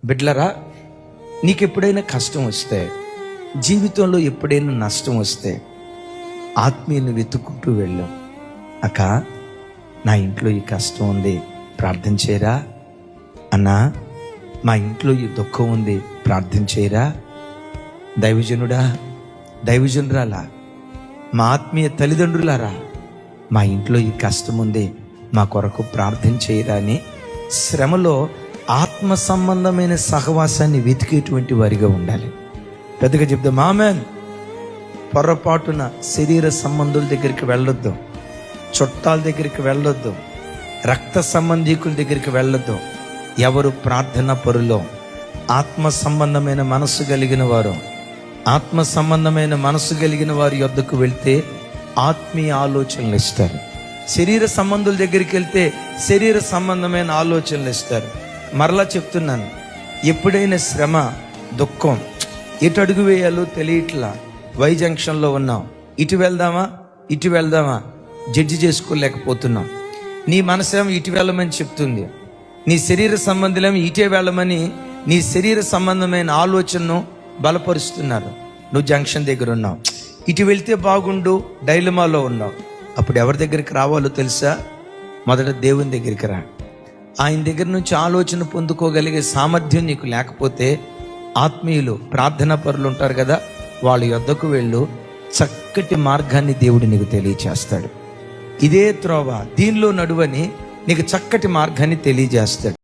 బిడ్లరా, నీకెప్పుడైనా కష్టం వస్తే, జీవితంలో ఎప్పుడైనా నష్టం వస్తే ఆత్మీయుని వెతుక్కుంటూ వెళ్ళు. అక్క, నా ఇంట్లో ఈ కష్టం ఉంది, ప్రార్థన చేయరా? అన్నా, మా ఇంట్లో ఈ దుఃఖం ఉంది, ప్రార్థన చేయరా? దైవజనుడా, దైవజనురాలా, మా ఆత్మీయ తల్లిదండ్రులారా, మా ఇంట్లో ఈ కష్టం ఉంది, మా కొరకు ప్రార్థన చేయరా అని శ్రమలో ఆత్మ సంబంధమైన సహవాసాన్ని వెతికేటువంటి వారిగా ఉండాలి. పెద్దగా చెప్దాం ఆమేన్. పొరపాటున శరీర సంబంధుల దగ్గరికి వెళ్ళొద్దు, చుట్టాల దగ్గరికి వెళ్ళొద్దు, రక్త సంబంధీకుల దగ్గరికి వెళ్ళొద్దు. ఎవరు ప్రార్థన పరులో, ఆత్మ సంబంధమైన మనస్సు కలిగిన వారు, ఆత్మ సంబంధమైన మనస్సు కలిగిన వారి యొద్దకు వెళ్తే ఆత్మీయ ఆలోచనలు ఇస్తారు. శరీర సంబంధుల దగ్గరికి వెళ్తే శరీర సంబంధమైన ఆలోచనలు ఇస్తారు. మరలా చెప్తున్నాను, ఎప్పుడైనా శ్రమ, దుఃఖం, ఎటు అడుగు వేయాలో తెలియట్లా, వై జంక్షన్లో ఉన్నాం, ఇటు వెళ్దామా ఇటు వెళ్దామా జడ్జి చేసుకోలేకపోతున్నాం. నీ మనసేమో ఇటు వెళ్ళమని చెప్తుంది, నీ శరీర సంబంధులేమో ఇటే వెళ్ళమని నీ శరీర సంబంధమైన ఆలోచనను బలపరుస్తున్నారు. నువ్వు జంక్షన్ దగ్గర ఉన్నావు, ఇటు వెళ్తే బాగుండు డైలమాలో ఉన్నావు. అప్పుడు ఎవరి దగ్గరికి రావాలో తెలుసా? మొదట దేవుని దగ్గరికి రా. ఆయన దగ్గర నుంచి ఆలోచన పొందుకోగలిగే సామర్థ్యం నీకు లేకపోతే ఆత్మీయులు, ప్రార్థనా పరులు ఉంటారు కదా, వాళ్ళ యొద్దకు వెళ్ళు. చక్కటి మార్గాన్ని దేవుడు నీకు తెలియచేస్తాడు. ఇదే త్రోవ, దీనిలో నడువని నీకు చక్కటి మార్గాన్ని తెలియజేస్తాడు.